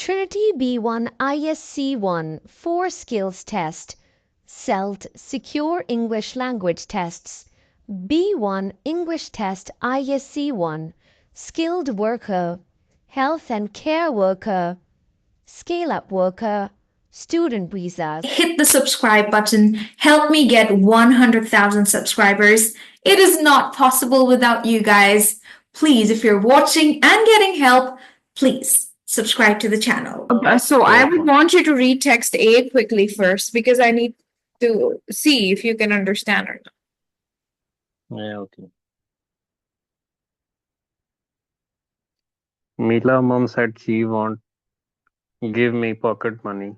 Trinity B1 ISC1 4 Skills Test. CELT Secure English Language Tests. B1 English Test ISC1 Skilled Worker, Health and Care Worker, Scale-Up Worker, Student Visas. Hit the subscribe button. Help me get 100,000 subscribers. It is not possible without you guys. Please, if you're watching and getting help, please subscribe to the channel. So I would want you to read text A quickly first because I need to see if you can understand or not. Yeah, okay. Mila mom said she won't give me pocket money.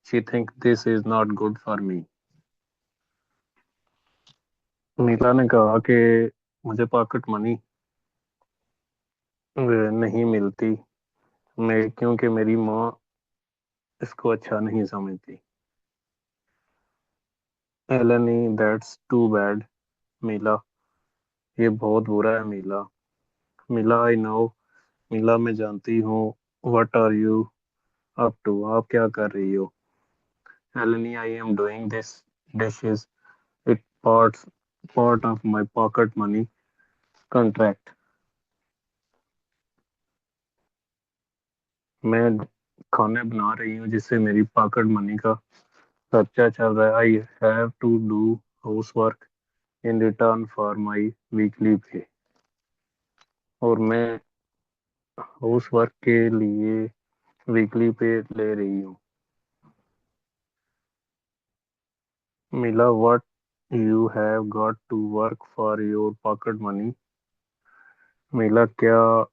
She think this is not good for me. मीला ने कहा कि मुझे pocket money नहीं मिलती मैं क्योंकि मेरी माँ इसको अच्छा नहीं समझती. एलनी दैट्स टू बैड. मीला ये बहुत बुरा है. मीला आई नो. मीला मैं जानती हूँ. What are you up to. आप क्या कर रही हो. एलनी I am doing this dishes. It part of my pocket money contract. मैं खाने बना रही हूँ जिससे मेरी पॉकेट मनी का खर्चा चल रहा है. I have to do house work in return for my weekly pay. और मैं हाउस वर्क के लिए वीकली पे ले रही हूँ. मिला what you have got to work for your pocket money. मिला क्या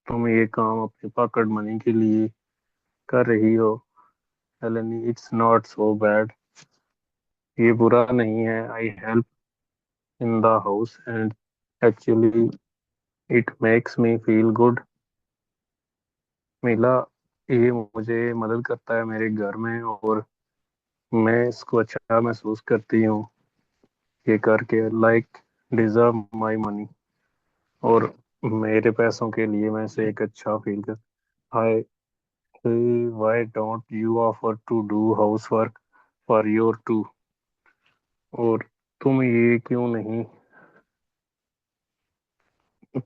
तुम ये काम अपनी पॉकेट मनी के लिए कर रही हो. एलेनी इट्स नॉट सो बैड. ये बुरा नहीं है. I help in the house and actually it makes me feel good. मिला ये मुझे मदद करता है मेरे घर में और मैं इसको अच्छा महसूस करती हूँ ये करके. Like deserve my money. और मेरे पैसों के लिए मैं इसे एक अच्छा फील कर. Hi why don't you offer to do house work for your too. और तुम ये क्यों नहीं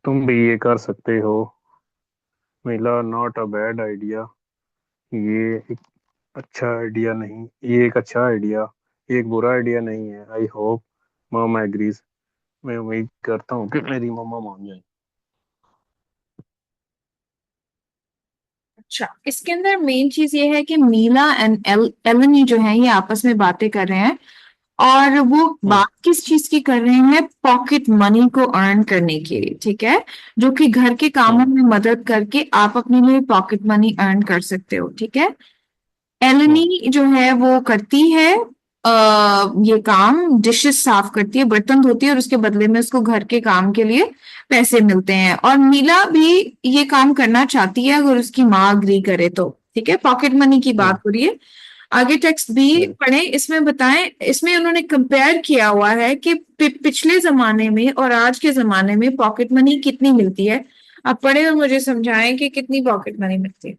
तुम भी ये कर सकते हो. मिला नॉट अ बैड आइडिया. ये एक अच्छा आइडिया नहीं. ये एक अच्छा आइडिया. ये एक बुरा आइडिया नहीं है. आई होप मम एग्रीज. मैं उम्मीद करता हूँ कि मेरी मम्मा मान जाए. अच्छा, इसके अंदर मेन चीज ये है कि मीला एंड एलनी जो है ये आपस में बातें कर रहे हैं और वो बात किस चीज की कर रहे हैं. पॉकेट मनी को अर्न करने के लिए. ठीक है, जो कि घर के कामों में मदद करके आप अपने लिए पॉकेट मनी अर्न कर सकते हो. ठीक है, एलनी जो है वो करती है ये काम, डिशेस साफ करती है, बर्तन धोती है और उसके बदले में उसको घर के काम के लिए पैसे मिलते हैं. और मीला भी ये काम करना चाहती है अगर उसकी माँ अग्री करे तो. ठीक है, पॉकेट मनी की बात हो रही है. आगे टेक्स्ट भी पढ़े. इसमें बताएं, इसमें उन्होंने कंपेयर किया हुआ है कि पिछले जमाने में और आज के जमाने में पॉकेट मनी कितनी मिलती है. आप पढ़े और मुझे समझाएं कि कितनी पॉकेट मनी मिलती है.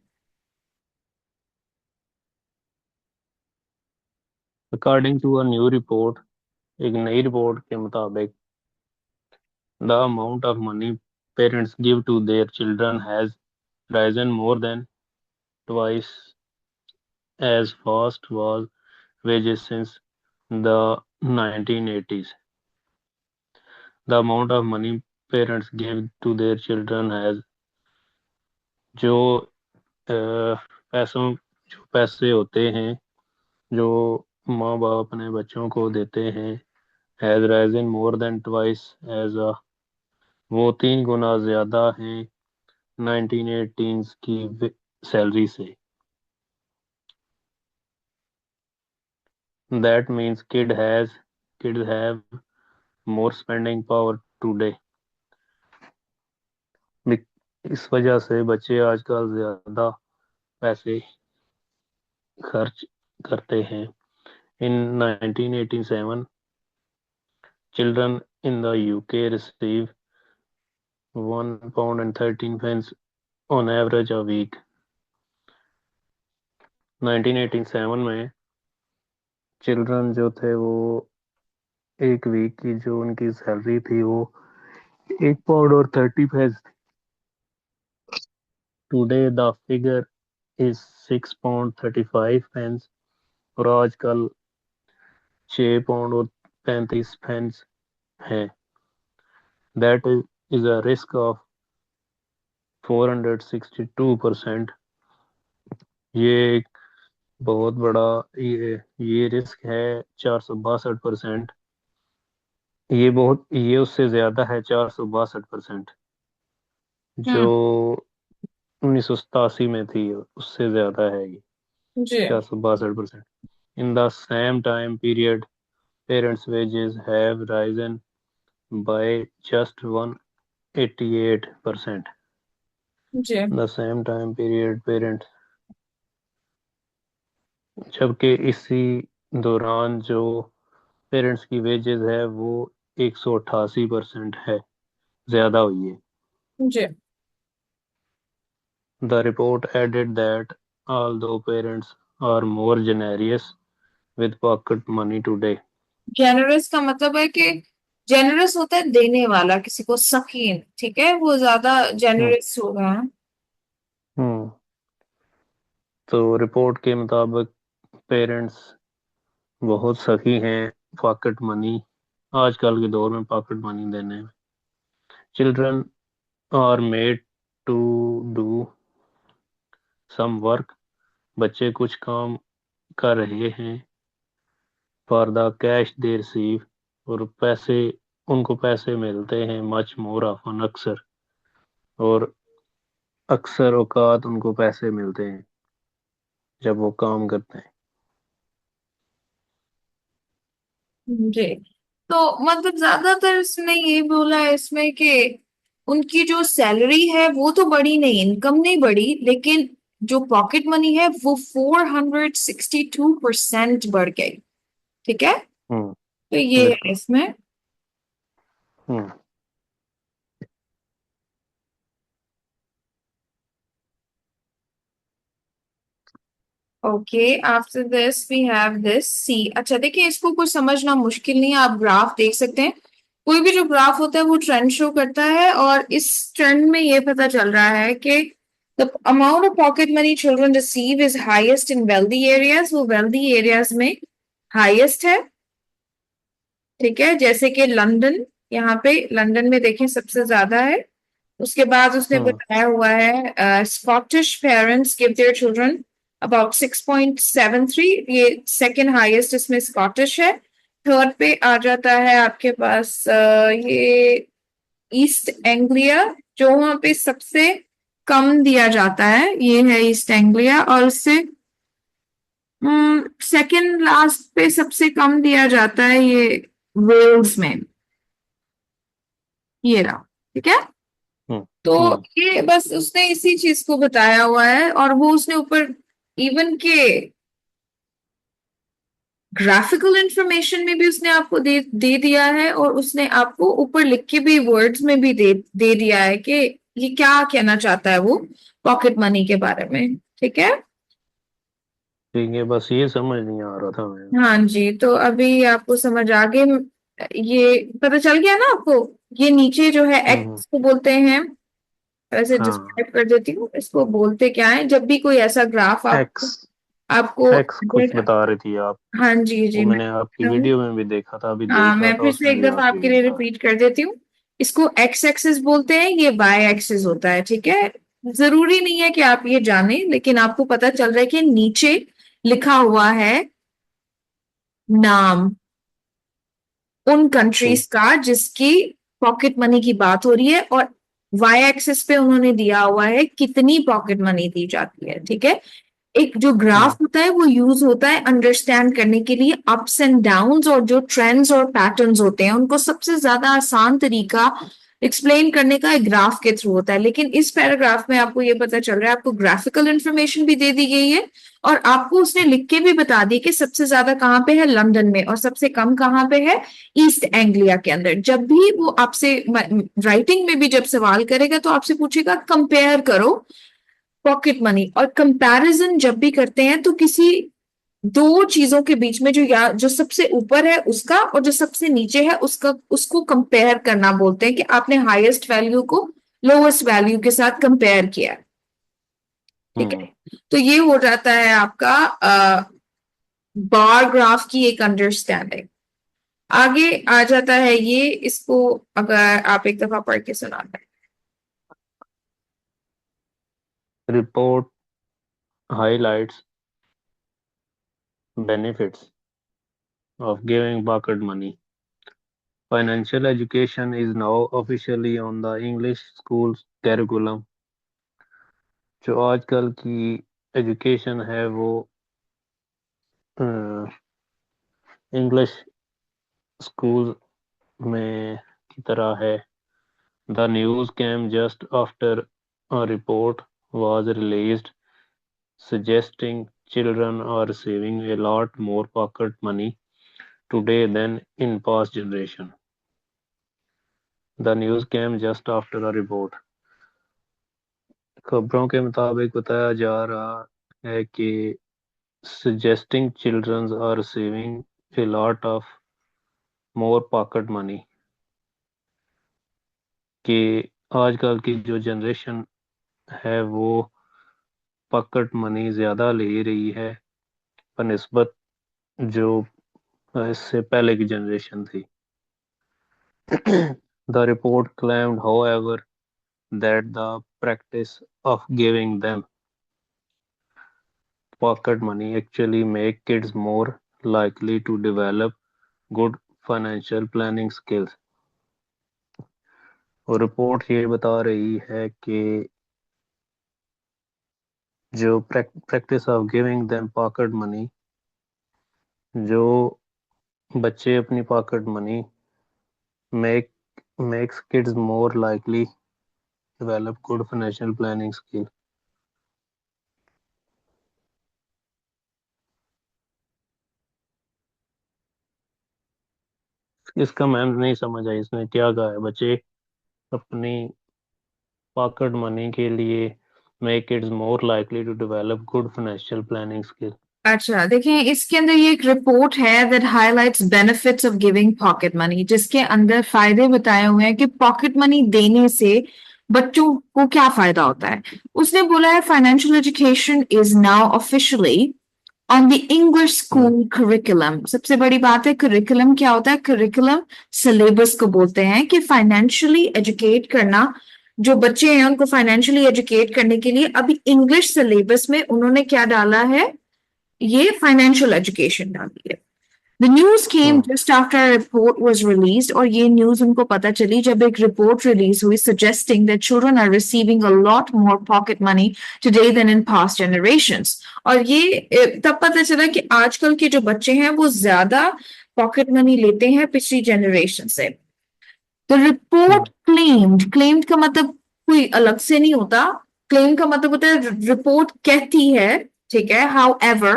According to a new report. एक नई रिपोर्ट के मुताबिक the amount of money parents give to their children has risen more than twice as fast was wages since the 1980s. The amount of money parents give to their children has जो पैसे होते हैं जो माँ बाप अपने बच्चों को देते हैं has risen more than twice as a वो 3 गुना ज्यादा हैं 1918 की सैलरी से. That means kids have more spending power today. इस वजह से बच्चे आजकल ज्यादा पैसे खर्च करते हैं. In 1987, children in the UK receive £1.13 on average a week. 1987 में चिल्ड्रन जो थे वो एक वीक की जो उनकी सैलरी थी वो £1.30 थी। टुडे द फिगर इज £6.35 और आजकल £6.35 है। That is a risk of 462%। ये एक बहुत बड़ा ये रिस्क है 462%। ये उससे ज्यादा है 462% जो हम्म 1987 में थी, उससे ज्यादा है ये जी 462%। In the same time period parents wages have risen by just 188%। जी the same time period parents, जबकि इसी दौरान जो पेरेंट्स की वेजेस है वो 188% है, ज्यादा हुई है। जी The report added that although parents are more generous with pocket money today, generous का मतलब है कि जेनरस होता है देने वाला, किसी को सकीन, ठीक है, वो ज्यादा हम्म जेनरस हो गया है। हम्म तो रिपोर्ट के मुताबिक पेरेंट्स बहुत सखी हैं पॉकेट मनी, आजकल के दौर में पॉकेट मनी देने में। Children are made to do some work, बच्चे कुछ काम कर रहे हैं। For the cash they receive, और पैसे उनको पैसे मिलते हैं। मच मोर ऑफन, अक्सर और अक्सर औकात उनको पैसे मिलते हैं जब वो काम करते हैं। जी, तो मतलब ज्यादातर इसने ये बोला है इसमें कि उनकी जो सैलरी है वो तो बढ़ी नहीं, इनकम नहीं बढ़ी, लेकिन जो पॉकेट मनी है वो 462% बढ़ गई। ठीक है, तो ये है बिल्कुल। इसमें। हम्म okay, after this we have this C. अच्छा देखिए, इसको कुछ समझना मुश्किल नहीं है, आप ग्राफ देख सकते हैं। कोई भी जो ग्राफ होता है वो ट्रेंड शो करता है, और इस ट्रेंड में ये पता चल रहा है कि the amount of pocket money children receive is highest in wealthy areas, वो वेल्दी एरियाज में हाईएस्ट है। ठीक है, जैसे कि लंदन, यहाँ पे लंदन में देखें सबसे ज्यादा है। उसके बाद उसने हम्म बताया हुआ है Scottish parents give their children about 6.73, ये सेकंड हाईएस्ट इसमें स्कॉटिश है। थर्ड पे आ जाता है आपके पास ये ईस्ट एंग्लिया, जो वहां पे सबसे कम दिया जाता है, ये है ईस्ट एंग्लिया। और उससे सेकंड लास्ट पे सबसे कम दिया जाता है ये वेल्स में, ये रहा। ठीक है, हम्म तो हम्म ये बस उसने इसी चीज को बताया हुआ है, और वो उसने ऊपर इवन के ग्राफिकल इंफॉर्मेशन में भी उसने आपको दे दिया है, और उसने आपको ऊपर लिख के भी वर्ड्स में भी दे दिया है कि ये क्या कहना चाहता है वो पॉकेट मनी के बारे में। ठीक है, ठीक है, बस ये समझ नहीं आ रहा था मैं। हाँ जी, तो अभी आपको समझ आ गए, ये पता चल गया ना आपको। ये नीचे जो है हम्म। एक्स को बोलते हैं, वैसे हाँ, डिस्क्राइब कर देती हूँ इसको बोलते क्या है, जब भी कोई ऐसा ग्राफ एक्स आपको आपको एक्स कुछ बता रही थी आप, हाँ जी वो जी, मैं मैंने आपकी बताता हूँ। वीडियो में भी देखा था, अभी हाँ, देख रहा मैं था फिर से उसमें एक भी दफा आप आपके यही लिए बता रहे रिपीट कर देती हूँ। इसको एक्स एक्सिस बोलते हैं, ये वाई एक्सिस होता है। ठीक है, जरूरी नहीं है कि आप ये जाने, लेकिन आपको पता चल रहा है कि नीचे लिखा हुआ है नाम उन थे। कंट्रीज का जिसकी पॉकेट मनी की बात हो रही है, और वाई एक्सिस पे उन्होंने दिया हुआ है कितनी पॉकेट मनी दी जाती है। ठीक है, एक जो हम्म ग्राफ होता है वो यूज होता है अंडरस्टैंड करने के लिए अप्स एंड डाउन्स, और जो ट्रेंड्स और पैटर्न्स होते हैं उनको सबसे ज्यादा आसान तरीका एक्सप्लेन करने का एक ग्राफ के थ्रू होता है। लेकिन इस पैराग्राफ में आपको ये पता चल रहा है, आपको ग्राफिकल इंफॉर्मेशन भी दे दी गई है, और आपको उसने लिख के भी बता दी कि सबसे ज्यादा कहाँ पे है लंदन में, और सबसे कम कहाँ पे है ईस्ट एंग्लिया के अंदर। जब भी वो आपसे राइटिंग में भी जब सवाल करेगा तो आपसे पूछेगा कंपेयर करो पॉकेट मनी। और कंपैरिजन जब भी करते हैं तो किसी दो चीजों के बीच में जो सबसे ऊपर है उसका और जो सबसे नीचे है उसका, उसको कंपेयर करना बोलते हैं कि आपने हाईएस्ट वैल्यू को लोवेस्ट वैल्यू के साथ कंपेयर किया है। ठीक है, तो ये हो जाता है आपका बार ग्राफ की एक अंडरस्टैंडिंग। आगे आ जाता है ये, इसको अगर आप एक दफा पढ़ के सुना दें। Report highlights benefits of giving pocket money. Financial education is now officially on the English schools curriculum. जो आजकल की एजुकेशन है वो इंग्लिश स्कूल में की तरह है. The news came just after a report was released suggesting children are receiving a lot more pocket money today than in past generation. The news came just after a report. खबरों के मुताबिक बताया जा रहा है कि suggesting children are receiving a lot of more pocket money कि आजकल की जो जनरेशन है वो पॉकेट मनी ज़्यादा ले रही है बनिस्बत जो इससे पहले की जनरेशन थी. The report claimed, however, that the practice of giving them pocket money actually make kids more likely to develop good financial planning skills. और रिपोर्ट ये बता रही है कि जो practice of giving them pocket money, जो बच्चे अपनी pocket money makes kids more likely develop good financial planning skill. इसका मैम नहीं समझ आई इसने क्या कहा है. बच्चे अपनी पॉकेट मनी के लिए make kids more likely to develop good financial planning skill. अच्छा, देखिए इसके अंदर ये एक रिपोर्ट है that highlights benefits of giving pocket money, जिसके अंदर फायदे बताए हुए हैं कि पॉकेट मनी देने से बच्चों को क्या फायदा होता है. उसने बोला है financial education is now officially on the English school curriculum. सबसे बड़ी बात है करिकुलम क्या होता है. करिकुलम सिलेबस को बोलते हैं कि फाइनेंशियली एजुकेट करना, जो बच्चे हैं उनको फाइनेंशियली एजुकेट करने के लिए अभी इंग्लिश सिलेबस में उन्होंने क्या डाला है, ये फाइनेंशियल एजुकेशन डाली है. The news came just after a report was released, और ये न्यूज उनको पता चली जब एक रिपोर्ट रिलीज हुई suggesting that children are receiving a lot more pocket money today than in past generations. और ये तब पता चला कि आजकल के जो बच्चे हैं वो ज्यादा पॉकेट मनी लेते हैं पिछली जनरेशन से. The report claimed का मतलब कोई अलग से नहीं होता. क्लेम का मतलब होता है रिपोर्ट कहती है, ठीक है. However,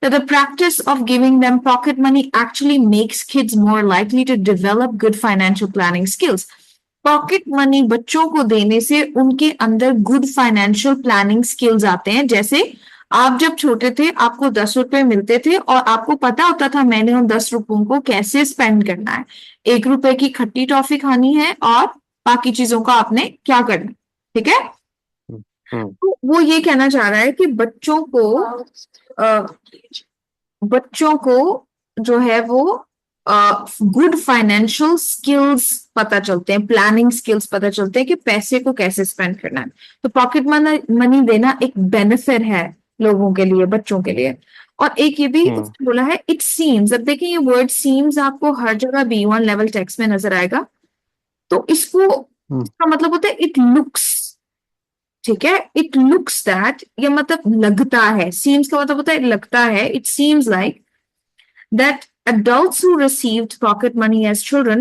that the practice of giving them pocket money actually makes kids more likely to develop good financial planning skills. Pocket money बच्चों को देने से उनके अंदर गुड फाइनेंशियल प्लानिंग स्किल्स आते हैं. जैसे आप जब छोटे थे आपको 10 रुपए मिलते थे और आपको पता होता था मैंने उन 10 रुपयों को कैसे स्पेंड करना है. 1 रुपए की खट्टी टॉफी खानी है और बाकी चीजों का आपने क्या करना है. ठीक है, तो वो ये कहना चाह रहा है कि बच्चों को जो है वो गुड फाइनेंशियल स्किल्स पता चलते हैं, प्लानिंग स्किल्स पता चलते हैं कि पैसे को कैसे स्पेंड करना है. तो पॉकेट मनी देना एक बेनिफिट है लोगों के लिए, बच्चों के लिए. और एक ये भी उसने बोला है इट सीम्स. अब देखिए ये वर्ड सीम्स आपको हर जगह B1 लेवल टेक्स्ट में नजर आएगा. तो इसका मतलब होता है इट लुक्स. ठीक है, इट लुक्स दैट, ये मतलब लगता है. सीम्स का मतलब होता है लगता है. It seems like that adults who received pocket money as children,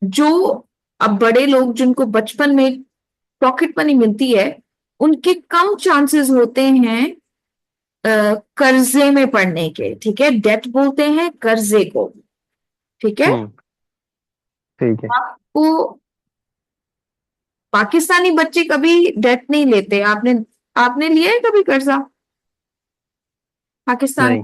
जो अब बड़े लोग जिनको बचपन में पॉकेट मनी मिलती है उनके कम चांसेस होते हैं कर्जे में पड़ने के. ठीक है, डेट बोलते हैं कर्जे को. ठीक है, ठीक है. आपको पाकिस्तानी बच्चे कभी डेट नहीं लेते. आपने आपने लिया है कभी कर्जा पाकिस्तान? नहीं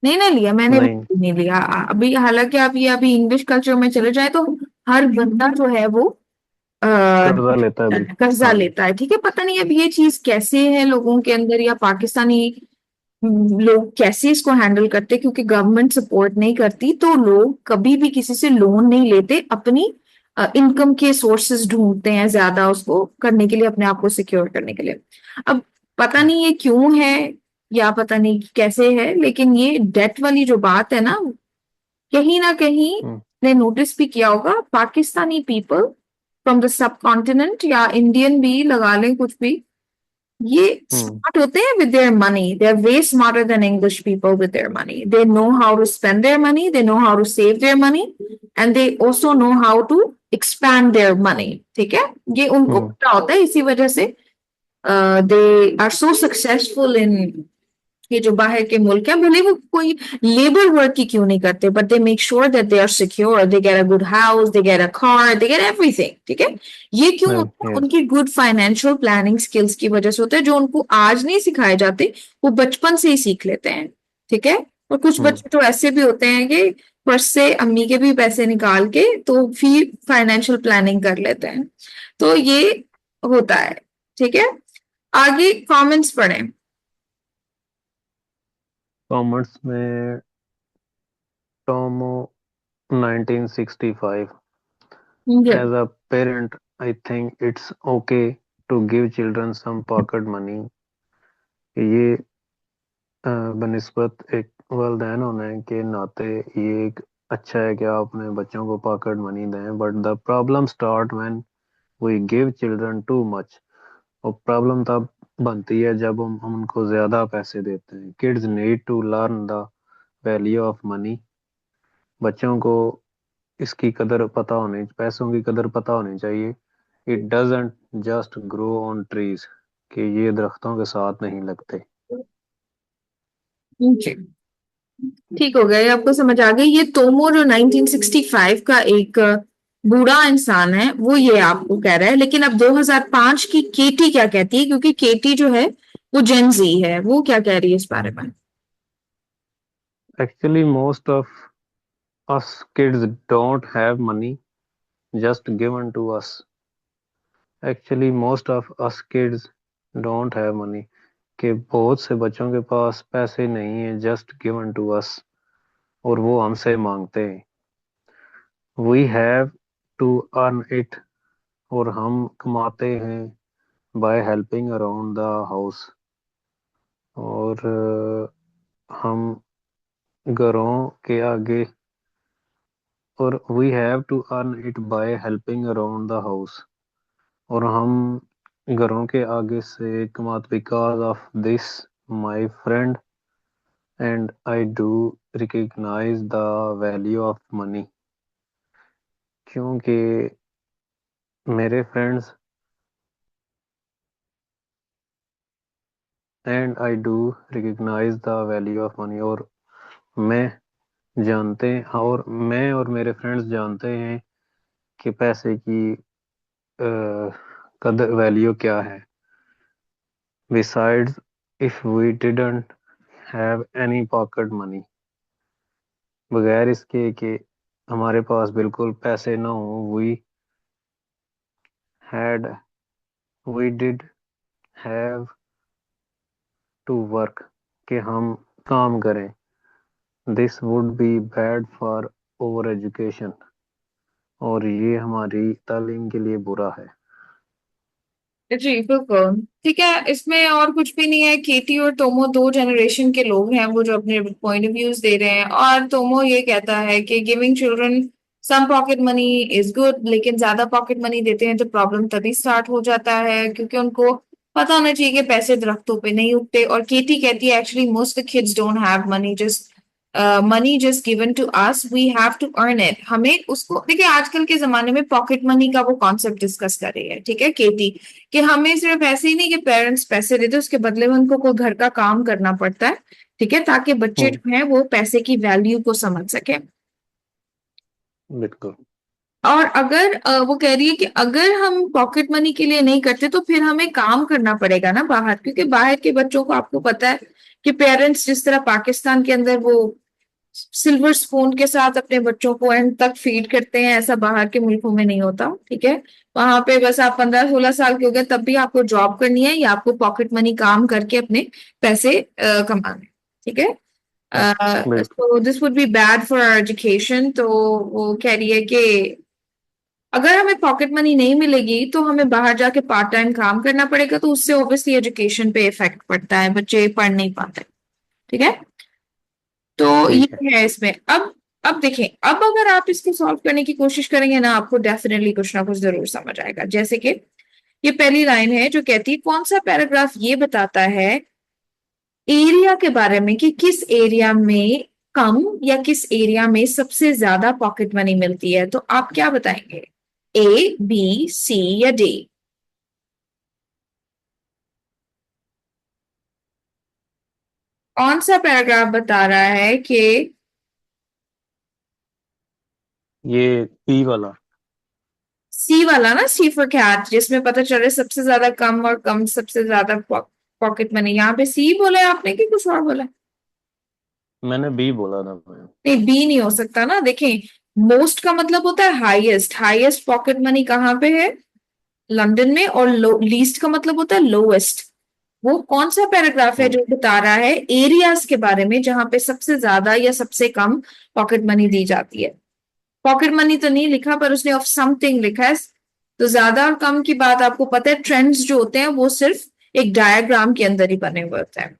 नहीं ना लिया, मैंने भी नहीं। नहीं लिया अभी। हालांकि आप ये अभी इंग्लिश कल्चर में चले जाए तो हर बंदा जो है वो कर्जा लेता है भाई। कर्जा हाँ। लेता है, ठीक है। पता नहीं अब ये चीज कैसे है लोगों के अंदर, या पाकिस्तानी लोग कैसे इसको हैंडल करते हैं, क्योंकि गवर्नमेंट सपोर्ट नहीं करती तो लोग कभी भी किसी से लोन नहीं लेते, अपनी इनकम के सोर्सेज ढूंढते हैं ज्यादा उसको करने के लिए, अपने आप को सिक्योर करने के लिए। अब पता नहीं ये क्यों है, या पता नहीं कैसे है, लेकिन ये डेट वाली जो बात है ना कहीं हम्म ने नोटिस भी किया होगा। Pakistani people from the sub continent, या इंडियन भी लगा लें, कुछ भी, ये हम्म स्मार्ट होते हैं with their money. They are way smarter than English people with their money. They know how to spend their money, they know how to save their money, and they also know how to expand their money, ठीक है। ये उनको हम्म पता होता है, इसी वजह से they are so successful in, ये जो बाहर के मुल्क है, भले वो कोई लेबर वर्क की क्यों नहीं करते, but they make sure that they are secure, they get a good house, they get a car, they get everything, ठीक है। ये क्यों होता है? यस। उनकी गुड फाइनेंशियल प्लानिंग स्किल्स की वजह से होता है, जो उनको आज नहीं सिखाए जाते, वो बचपन से ही सीख लेते हैं, ठीक है। और कुछ हम्म बच्चे तो ऐसे भी होते हैं कि पर्स से अम्मी के भी पैसे निकाल के तो फिर फाइनेंशियल प्लानिंग कर लेते हैं, तो ये होता है, ठीक है। आगे कमेंट्स पढ़ें। कॉमर्स में Tomo 1965। As a parent, I think it's okay to give children some pocket money. ये बनिस्बत एक वालदैन होने के नाते ये एक अच्छा है कि आप अपने बच्चों को पॉकेट मनी दें, but the problem start when we give children too much. और प्रॉब्लम तब बनती है जब हम उनको ज़्यादा पैसे देते हैं। Kids need to learn the value of money. बच्चों को इसकी कदर पता होनी, पैसों की कदर पता होनी चाहिए। It doesn't just grow on trees, कि ये दरख्तों के साथ नहीं लगते। Okay. ठीक हो गया, ये आपको समझ आ गई। ये तोमो जो 1965 का एक बूढ़ा इंसान है, वो ये आपको कह रहा है। लेकिन अब 2005 की केटी क्या कहती है, क्योंकि केटी जो है वो जेन जी है, वो क्या कह रही है इस बारे में? Actually most of us kids don't have money just given to us. Actually most of us kids don't have money, कि बहुत से बच्चों के पास पैसे नहीं है just given to us, और वो हमसे मांगते हैं। we have to earn it, और हम कमाते हैं by helping around the house, और हम घरों के आगे, और we have to earn it by helping around the house, और हम घरों के आगे से कमाते। Because of this my friend and I do recognise the value of money, क्योंकि मेरे friends and I do recognise the value of money, और मैं जानते हैं, और मैं और मेरे फ्रेंड्स जानते हैं कि पैसे की कदर वैल्यू क्या है। Besides if we didn't have any pocket money, बगैर इसके कि हमारे पास बिल्कुल पैसे ना हो, had we did have to work, कि हम काम करें। This would be bad for over education, और ये हमारी तालीम के लिए बुरा है। जी बिल्कुल, ठीक है। इसमें और कुछ भी नहीं है। केटी और तोमो दो जनरेशन के लोग हैं, वो जो अपने पॉइंट ऑफ व्यूज दे रहे हैं। और तोमो ये कहता है कि giving children some pocket money is good, लेकिन ज्यादा पॉकेट मनी देते हैं तो प्रॉब्लम तभी स्टार्ट हो जाता है, क्योंकि उनको पता होना चाहिए कि पैसे दरख्तों पे नहीं उगते। और केटी कहती है actually most the kids don't have money, just money just given to us, we have to earn it. हमें उसको, देखिए आजकल के जमाने में पॉकेट मनी का वो कॉन्सेप्ट डिस्कस कर रही है, ठीक है केटी, कि हमें सिर्फ ऐसे ही नहीं कि पेरेंट्स पैसे देते, उसके बदले में उनको कोई घर का काम करना पड़ता है, ठीक है, ताकि बच्चे हम्म जो हैं वो पैसे की वैल्यू को समझ सके। बिल्कुल। और अगर वो कह रही है कि अगर हम पॉकेट मनी के लिए नहीं करते तो फिर हमें काम करना पड़ेगा ना बाहर, क्योंकि बाहर के बच्चों को आपको पता है कि पेरेंट्स जिस तरह पाकिस्तान के अंदर वो सिल्वर स्पून के साथ अपने बच्चों को एंड तक फीड करते हैं, ऐसा बाहर के मुल्कों में नहीं होता। ठीक है, वहां पे बस आप 15-16 साल के हो गए तब भी आपको जॉब करनी है या आपको पॉकेट मनी काम करके अपने पैसे कमाने। ठीक है, बिल्कुल। तो this would be bad for our education. तो वो कह रही है कि अगर हमें पॉकेट मनी नहीं मिलेगी तो हमें बाहर जाके पार्ट टाइम काम करना पड़ेगा, तो उससे ऑब्वियसली एजुकेशन पे इफेक्ट पड़ता है, बच्चे पढ़ नहीं पाते। ठीक है, तो ये ठीक है। है इसमें। अब देखें, अब अगर आप इसको सॉल्व करने की कोशिश करेंगे ना, आपको डेफिनेटली कुछ ना कुछ जरूर समझ आएगा। जैसे कि ये पहली लाइन है जो कहती है, कौन सा पैराग्राफ ये बताता है एरिया के बारे में कि किस एरिया में कम या किस एरिया में सबसे ज्यादा पॉकेट मनी मिलती है। तो आप क्या बताएंगे, ए, बी, सी या डी? कौन सा पैराग्राफ बता रहा है कि ये बी वाला। सी वाला ना, सी फॉर कैट, जिसमें पता चल रहा है सबसे ज्यादा कम और कम सबसे ज्यादा पॉकेट मनी। यहाँ पे सी बोला है आपने कि कुछ और बोला है? मैंने बी बोला था मैम। नहीं, बी नहीं हो सकता ना। देखें, मोस्ट का मतलब होता है हाईएस्ट, हाईएस्ट पॉकेट मनी कहाँ पे है? लंदन में। और लीस्ट का मतलब होता है लोएस्ट। वो कौन सा पैराग्राफ है हम्म। जो बता रहा है एरियाज के बारे में जहां पे सबसे ज्यादा या सबसे कम पॉकेट मनी दी जाती है? पॉकेट मनी तो नहीं लिखा, पर उसने ऑफ समथिंग लिखा है। तो ज्यादा और कम की बात आपको पता है, ट्रेंड्स जो होते हैं वो सिर्फ एक डायग्राम के अंदर ही बने हुए होते हैं।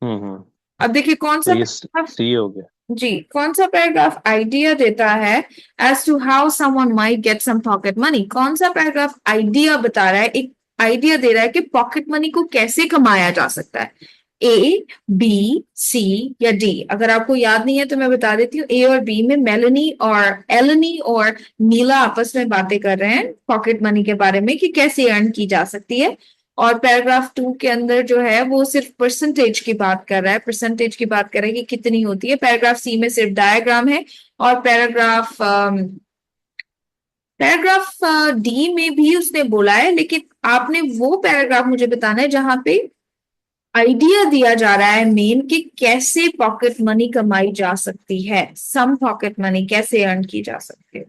हम्म। अब देखिए कौन तो सा ये पैराग्राफ, सी हो गया। जी कौन सा पैराग्राफ आइडिया देता है as to how someone might get some pocket money. कौन सा पैराग्राफ आइडिया बता रहा है, एक आइडिया दे रहा है कि पॉकेट मनी को कैसे कमाया जा सकता है? ए, बी, सी या डी? अगर आपको याद नहीं है तो मैं बता देती हूँ, ए और बी में मेलनी और एलनी और नीला आपस में बातें कर रहे हैं पॉकेट मनी के बारे में कि कैसे अर्न की जा सकती है। और पैराग्राफ 2 के अंदर जो है वो सिर्फ परसेंटेज की बात कर रहा है, परसेंटेज की बात कर रहा है कि कितनी होती है। पैराग्राफ सी में सिर्फ डायग्राम है। और पैराग्राफ डी में भी उसने बोला है, लेकिन आपने वो पैराग्राफ मुझे बताना है जहां पे आइडिया दिया जा रहा है मेन कि कैसे पॉकेट मनी कमाई जा सकती है, सम पॉकेट मनी कैसे अर्न की जा सकती है।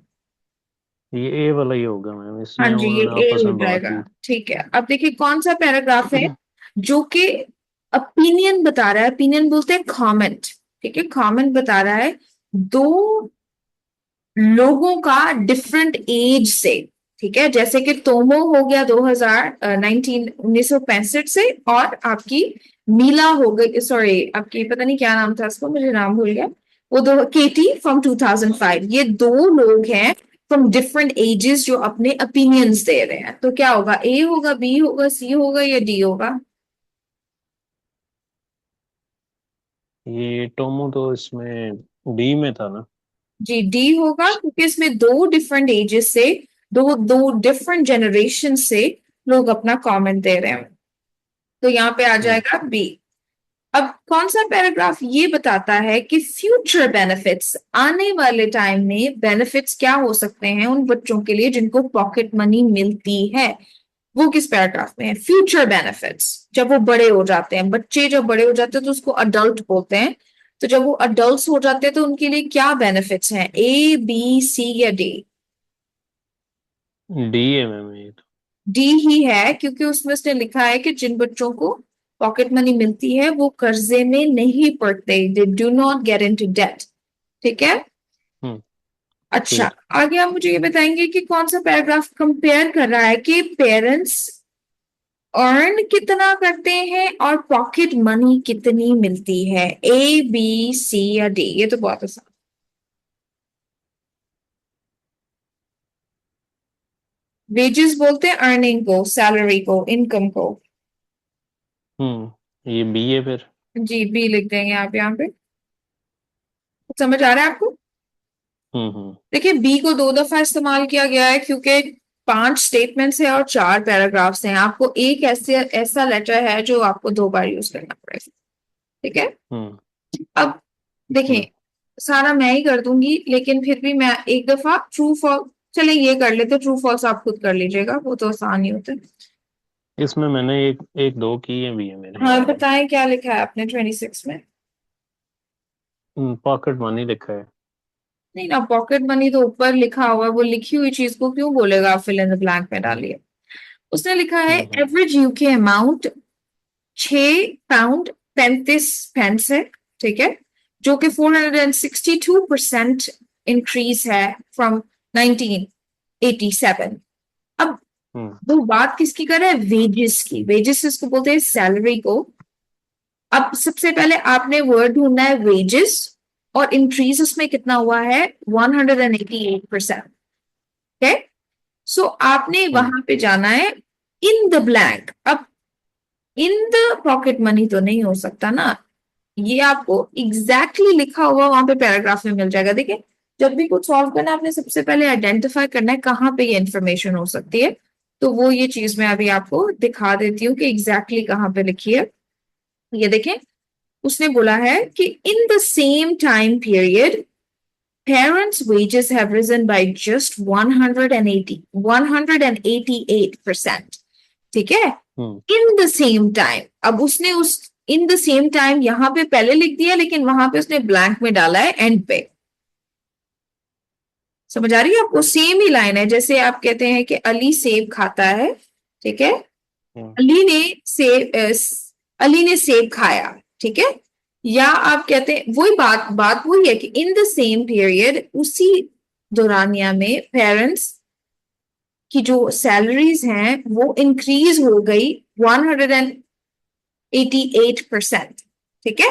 ये ए वाला ही होगा मैम, हाँ इसमें जी, ये उन्होंने ए आपस हो में बात जाएगा। की। ठीक है, अब देखिए कौन सा पैराग्राफ है जो कि ओपिनियन बता रहा है। ओपिनियन बोलते हैं कमेंट। ठीक है, कमेंट बता रहा है दो लोगों का डिफरेंट एज से। ठीक है, जैसे कि तोमो हो गया 1965 से, और आपकी मीला हो गई, सॉरी आपकी पता नहीं क्या नाम था उसको, मुझे नाम भूल गया, वो दो केटी फ्रॉम 2005। ये दो लोग हैं फ्रॉम डिफरेंट एजेस जो अपने ओपिनियंस दे रहे हैं। तो क्या होगा, ए होगा, बी होगा, सी होगा या डी होगा? ये टोमो तो इसमें डी में था ना। जी डी होगा, क्योंकि इसमें दो डिफरेंट एजेस से, दो दो डिफरेंट जनरेशन से लोग अपना कमेंट दे रहे हैं। तो यहाँ पे आ हम्म। जाएगा बी। अब कौन सा पैराग्राफ ये बताता है कि फ्यूचर बेनिफिट्स, आने वाले टाइम में बेनिफिट्स क्या हो सकते हैं उन बच्चों के लिए जिनको पॉकेट मनी मिलती है? वो किस पैराग्राफ में है? फ्यूचर बेनिफिट्स, जब वो बड़े हो जाते हैं, बच्चे जब बड़े हो जाते हैं तो उसको अडल्ट बोलते हैं। तो जब वो अडल्ट हो जाते हैं तो उनके लिए क्या बेनिफिट्स हैं, ए, बी, सी या डी? डी है मैम ये तो। डी ही है, क्योंकि उसमें उसने लिखा है कि जिन बच्चों को पॉकेट मनी मिलती है वो कर्जे में नहीं पड़ते, they do not get into debt. ठीक है, हम्म। अच्छा। ठीक। आगे आप मुझे ये बताएंगे कि कौन सा पैराग्राफ कंपेयर कर रहा है कि पेरेंट्स अर्न कितना करते हैं और पॉकेट मनी कितनी मिलती है? ए, बी, सी या डी? ये तो बहुत आसान। वेजेस बोलते हैं अर्निंग को, सैलरी को, इनकम को। ये बी है फिर। जी बी लिख देंगे आप यहाँ पे। समझ आ रहा है आपको? हम्म। देखिए बी को दो दफा इस्तेमाल किया गया है क्योंकि 5 स्टेटमेंट्स हैं और 4 पैराग्राफ्स हैं। आपको एक ऐसे ऐसा लेटर है जो आपको 2 बार यूज करना पड़ेगा। ठीक है, हम्म। अब देखें, हम्म। सारा मैं ही कर दूंगी, लेकिन फिर भी मैं एक दफा ट्रू फॉल्स, चले ये कर लेते, ट्रू फॉल्स आप खुद कर लीजिएगा, वो तो आसान ही होता है। इसमें मैंने एक एक दो किए भी है मेरे। हाँ बताएं क्या लिखा है आपने 26 में? पॉकेट मनी लिखा है। नहीं ना, पॉकेट मनी तो ऊपर लिखा हुआ है, वो लिखी हुई चीज को क्यों बोलेगा आप फिल इन द ब्लैंक में डालिए। उसने लिखा है हम्म। Average UK amount 6 pound 35 pence है, ठीक है, जो कि 462% इंक्रीज है फ्रॉम 1987। अब हम्म। वो बात किसकी कर रहा है? वेजेस की। वेजेस इसको बोलते हैं सैलरी को। अब सबसे पहले आपने वर्ड ढूंढना है वेजेस, और इंक्रीज उसमें कितना हुआ है? 188%। ओके, सो आपने हम्म। वहां पे जाना है इन द ब्लैंक। अब इन द पॉकेट मनी तो नहीं हो सकता ना, ये आपको एग्जैक्टली लिखा हुआ वहां पे पैराग्राफ में मिल जाएगा। देखिए, जब भी कुछ सॉल्व करना है आपने सबसे पहले आइडेंटिफाई करना है कहाँ पे ये इंफॉर्मेशन हो सकती है। तो वो ये चीज मैं अभी आपको दिखा देती हूँ कि एग्जैक्टली कहाँ पे लिखी है। ये देखें, उसने बोला है कि in the same time period parents wages have risen by just 188%। ठीक है, हम्म। In the same time. अब उसने उस इन द सेम टाइम यहां पे पहले लिख दिया, लेकिन वहां पे उसने ब्लैंक में डाला है एंड पे। समझ आ रही है आपको? सेम ही लाइन है, जैसे आप कहते हैं कि अली सेब खाता है, ठीक है, हम्म। अली ने सेब अली ने सेब खाया, ठीक है। या आप कहते हैं वही बात बात वही है कि इन द सेम पीरियड, उसी दौरानिया में पेरेंट्स की जो सैलरीज हैं वो इंक्रीज हो गई 188%। ठीक है,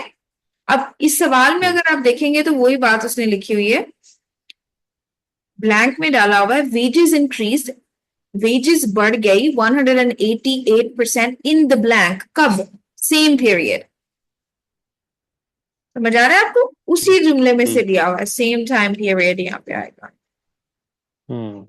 अब इस सवाल में हम्म। अगर आप देखेंगे तो वही बात उसने लिखी हुई है, ब्लैंक में डाला हुआ है वेजेस इंक्रीज, वेजेस बढ़ गई 188% इन द ब्लैंक। कब? Same period. समझ आ रहा है आपको? उसी जुमले में से ठीक है। लिया हुआ है, सेम टाइम पीरियड यहाँ पे आएगा। हम्म।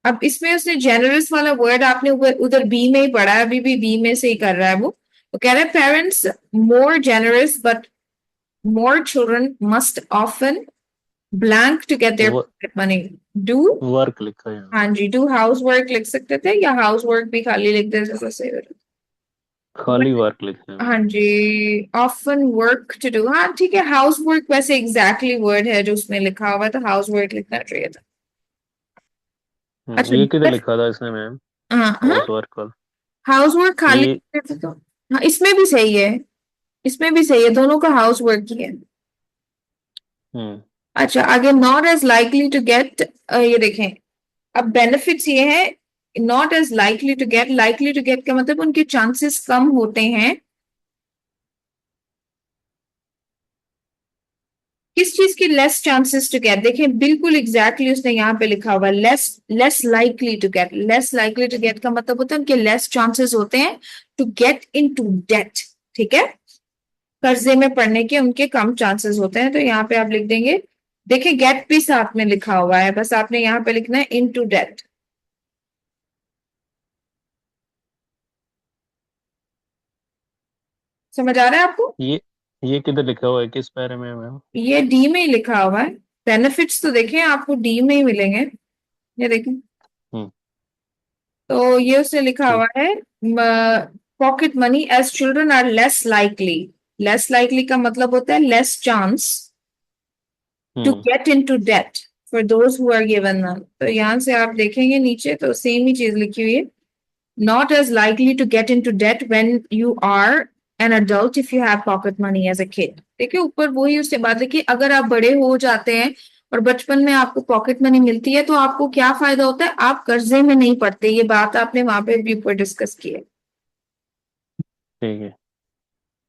अब इसमें उसने जेनरस वाला वर्ड आपने उधर बी में ही पढ़ा है, अभी भी बी में से ही कर रहा है वो कह रहा है parents more generous but more children must often blank to get their pocket money. Do, work लिखा है यहाँ। हाँ जी, डू हाउस वर्क लिख सकते थे, या हाउस वर्क भी खाली लिख देते तो सही होता। खाली वर्क लिखा है हाँ मैंने। जी, ऑफन वर्क टू डू, हाँ ठीक है, हाउस वर्क वैसे एग्जैक्टली वर्ड है जो उसमें लिखा हुआ है, तो हाउस वर्क लिखना चाहिए था। अच्छा, ये किधर लिखा था इसने मैम? हाँ हाँ, हाउस वर्क का। हाउस वर्क खाली ये। लिखते थे तो हाँ, इसमें भी सही है, इसमें भी सही है, दोनों का हाउस वर्क ही है। हम्म। अच्छा, आगे not as likely to get, ये देखें, अब बेनिफिट्स ये है, not as likely to get, likely to get का मतलब उनके चांसेस कम होते हैं किस चीज की? Less chances to get. देखें बिल्कुल एग्जैक्टली उसने यहाँ पे लिखा हुआ less, less likely to get. Less likely to get का मतलब होता है उनके लेस चांसेस होते हैं to get into debt. ठीक है, कर्जे में पड़ने के उनके कम चांसेस होते हैं, तो यहाँ पे आप लिख देंगे, देखिए गेट भी साथ में लिखा हुआ है, बस आपने यहाँ पे लिखना है इन टू डेट। समझ आ रहा है आपको? ये किधर लिखा हुआ है, किस पैरे में है मैम? ये डी में ही लिखा हुआ है। बेनिफिट्स तो देखें आपको डी में ही मिलेंगे, ये देखें। हम्म। तो ये उसने लिखा ठीक। हुआ है pocket money as children are less likely. Less likely का मतलब होता है less chance to hmm. Get into debt for those who are given. तो यहाँ से आप देखेंगे नीचे तो सेम ही चीज लिखी हुई है, not as likely to get into debt when you are an adult if you have pocket money as a kid। देखिए ऊपर वही उससे बात है कि अगर आप बड़े हो जाते हैं और बचपन में आपको पॉकेट मनी मिलती है तो आपको क्या फायदा होता है? आप कर्जे में नहीं पड़ते। ये बात आपने वहां पे भी ऊपर डिस्कस की है। ठीक है।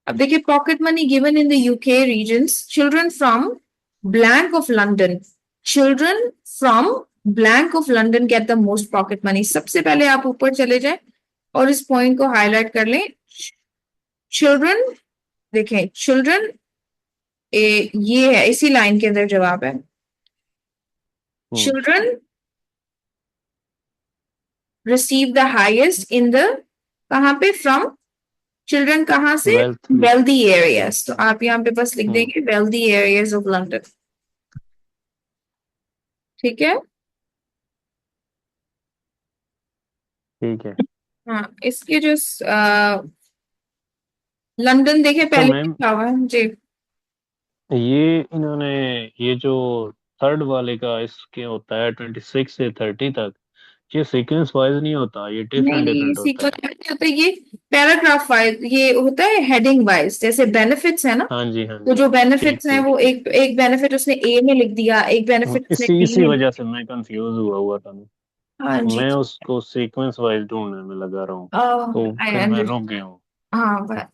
अब देखिए, pocket money given in the UK regions, children from blank of London, children from blank of London get the most pocket money. सबसे पहले आप ऊपर चले जाएं और इस पॉइंट को हाईलाइट कर लें। चिल्ड्रन, देखें चिल्ड्रन, ये है इसी लाइन के अंदर जवाब है। हम्म। Children receive the highest in the, कहाँ पे? फ्रॉम चिल्ड्रन कहाँ से? वेल्थ वेल्दी एरियाज, तो आप यहाँ पे बस लिख देंगे वेल्दी एरियाज ऑफ लंदन। ठीक है। ठीक है। हाँ, इसके जो लंदन देखे तो पहले मैम लिखा हुआ है जी। ये इन्होंने ये जो थर्ड वाले का इसके होता है 26 से 30 तक, ये सीक्वेंस वाइज नहीं होता, ये नहीं डिफरेंट नहीं, डिफरेंट होता सीक्वेंस है। नहीं होता, ये पैराग्राफ वाइज ये होता है, हेडिंग वाइज, जैसे बेनिफिट्स है ना। हाँ जी, हाँ तो जी। जो ठीक बेनिफिट्स हैं ठीक वो ठीक। एक एक बेनिफिट उसने ए में लिख दिया, एक बेनिफिट उसने इसी बी इसी में लिख वजह से मैं कंफ्यूज हुआ था। हाँ जी। मैं उसको सीक्वेंस वाइज ढूंढने में लगा रहा हूँ, तो आई फिर मैं रुक अंडरस्टैंड। गया हूँ। हाँ